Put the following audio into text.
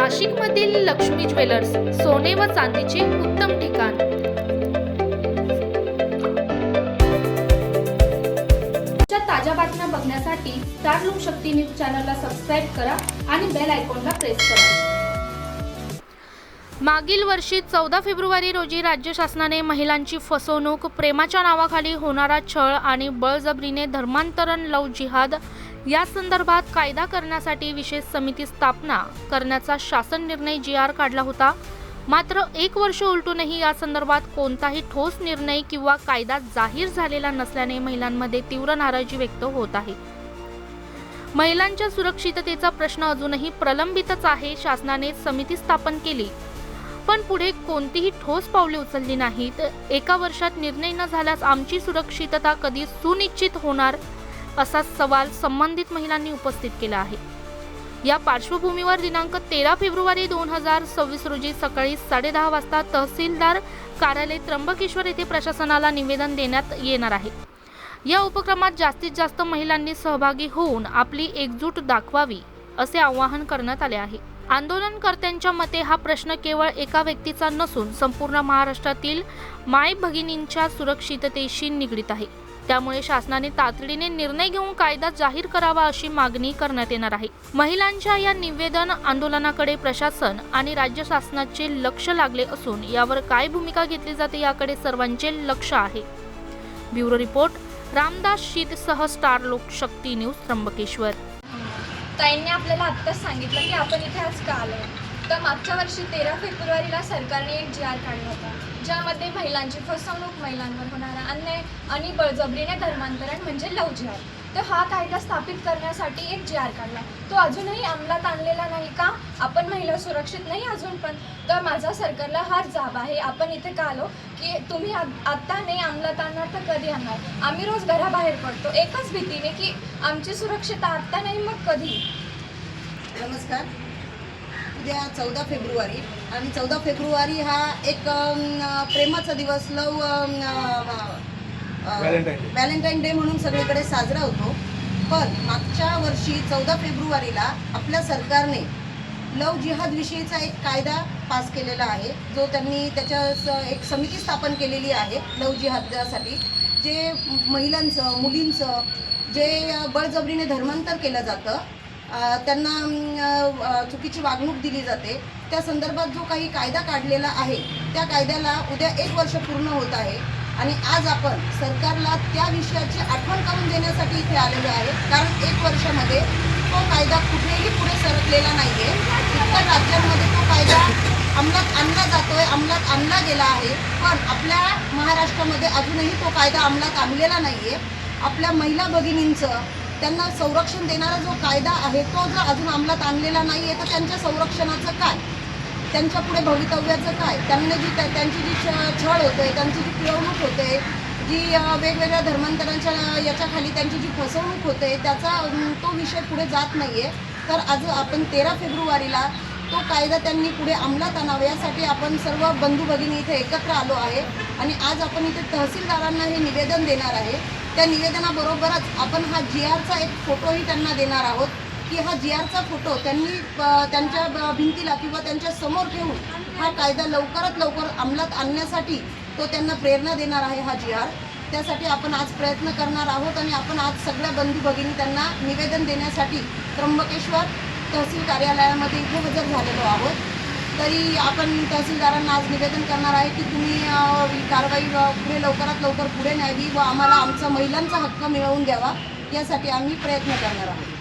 नाशिकमधील लक्ष्मी ज्वेलर्स, सोने व चांदीचे उत्तम ठिकाण। ताज्या बातम्या बघण्यासाठी स्टार लोकशक्ती न्यूज चॅनलला सबस्क्राइब करा आणि बेल आयकॉनला प्रेस करा। मागील वर्षी 14 फेब्रुवारी रोजी राज्य शासनाने महिलांची फसवणूक, प्रेमाच्या नावाखाली होणारा छळ आणि बळजबरीने धर्मांतरण, लव जिहाद या संदर्भात कायदा करण्यासाठी विशेष समिती स्थापना करण्याचा शासन निर्णय GR काढला होता। मात्र 1 वर्ष उलटूनही या संदर्भात कोणताही ठोस निर्णय किंवा कायदा जाहीर झालेला नसल्याने महिलांमध्ये तीव्र नाराजी व्यक्त होत आहे। महिलांच्या सुरक्षिततेचा प्रश्न अजूनही प्रलंबितच आहे। शासनाने समिती स्थापन केली पण पुढे कोणतीही ठोस पावले उचलली नाहीत। 1 वर्षात निर्णय न झाल्यास आमची सुरक्षितता कधी सुनिश्चित होणार, असा सवाल संबंधित महिलांनी उपस्थित केला आहे। या पार्श्वभूमीवर दिनांक 13 फेब्रुवारी 2026 रोजी सकाळी 10:30 वाजता तहसीलदार कार्यालय त्र्यंबकेश्वर येथे प्रशासनाला निवेदन देण्यात येणार आहे। या उपक्रमात जास्तीत जास्त महिलांनी सहभागी होऊन आपली एकजूट दाखवावी, असे आवाहन करण्यात आले आहे। आंदोलनकर्त्यांच्या मते हा प्रश्न केवळ एका व्यक्तीचा नसून संपूर्ण महाराष्ट्रातील माय भगिनींच्या सुरक्षिततेशी निगडीत आहे। त्यामुळे शासनाने तातडीने निर्णय घेऊन कायदा जाहीर करावा, अशी मागणी करण्यात येणार आहे। महिलांच्या या निवेदन आंदोलनाकडे प्रशासन आणि राज्य शासनाचे लक्ष लागले असून यावर काय भूमिका घेतली जाते याकडे सर्वांचे लक्ष आहे। ब्युरो रिपोर्ट, रामदास शीतसह स्टार लोकशक्ती न्यूज, त्र्यंबकेश्वर। ताईंनी आपल्याला आत्ताच सांगितलं की आपण इथे आज का आलो। तर मागच्या वर्षी 13 फेब्रुवारीला सरकारने एक GR काढला होता, ज्यामध्ये महिलांची फसवणूक, महिलांवर होणारा अन्याय आणि बळजबरीने धर्मांतरण म्हणजे लव जिहाद, तर हा कायदा स्थापित करण्यासाठी एक GR काढला। तो अजूनही अंमलात आणलेला नाही का? आपण महिला सुरक्षित नाही अजून पण? तर माझा सरकारला हाच जाब आहे, आपण इथे का आलो की तुम्ही आत्ता नाही अंमलात आणणार तर कधी आणणार? आम्ही रोज घराबाहेर पडतो एकच भीतीने की आमची सुरक्षितता आत्ता नाही मग कधी? नमस्कार। उद्या 14 फेब्रुवारी आणि 14 फेब्रुवारी हा एक प्रेमाचा दिवस, व्हॅलेंटाईन डे म्हणून सगळीकडे साजरा होतो। पण मागच्या वर्षी 14 फेब्रुवारीला आपल्या सरकारने लव जिहाद विषयीचा एक कायदा पास केलेला आहे, जो त्यांनी त्याच्या एक समिती स्थापन केलेली आहे लव जिहादासाठी। जे महिलांचं, मुलींचं जे बळजबरीने धर्मांतर केलं जातं, त्यांना चुकीची वागणूक दिली जाते, त्या संदर्भात जो काही कायदा काढलेला आहे त्या कायद्याला उद्या 1 वर्ष पूर्ण होत आहे। आणि आज आपण सरकारला त्या विषयाची आठवण करून देण्यासाठी इथे आलेलो आहे, कारण 1 वर्षामध्ये तो कायदा कुठेही पुढे सरकलेला नाही आहे। इतर राज्यांमध्ये तो कायदा अंमलात आणला जातोय, अंमलात आणला गेला आहे, पण आपल्या महाराष्ट्रामध्ये अजूनही तो कायदा अंमलात आणलेला नाही आहे। आपल्या महिला भगिनींचं, त्यांना संरक्षण देणारा जो कायदा आहे तो जर अजून अंमलात आणलेला नाही आहे तर त्यांच्या संरक्षणाचं काय, त्यांच्या पुढे भवितव्याचं काय? त्यांची जी छळ होते, त्यांची जी पिळवणूक होते, जी वेगवेगळ्या धर्मांतरांच्या याच्याखाली त्यांची जी फसवणूक होते, त्याचा तो विषय पुढे जात नाही आहे। तर आज आपण 13 फेब्रुवारीला तो कायदा त्यांनी पुढे अंमलात आणावा यासाठी आपण सर्व बंधू भगिनी इथे एकत्र आलो आहे। आणि आज आपण इथे तहसीलदारांना हे निवेदन देणार आहे। त्या निवेदनाबरोबरच आपण हा GRचा एक फोटोही त्यांना देणार आहोत की हा GRचा फोटो त्यांनी त्यांच्या भिंतीला किंवा त्यांच्या समोर ठेवून हा कायदा लवकरात लवकर अंमलात आणण्यासाठी तो त्यांना प्रेरणा देणार आहे हा GR। त्यासाठी आपण आज प्रयत्न करणार आहोत आणि आपण आज सगळ्या बंधू भगिनी त्यांना निवेदन देण्यासाठी त्र्यंबकेश्वर तहसील कार्यालयामध्ये इथे हजर झालेलो आहोत। तरी आपण तहसीलदारांना आज निवेदन करणार आहे की तुम्ही कारवाई पुढे लवकरात लवकर पुढे न्यावी व आम्हाला आमचा महिलांचा हक्क मिळवून द्यावा, यासाठी आम्ही प्रयत्न करणार आहोत।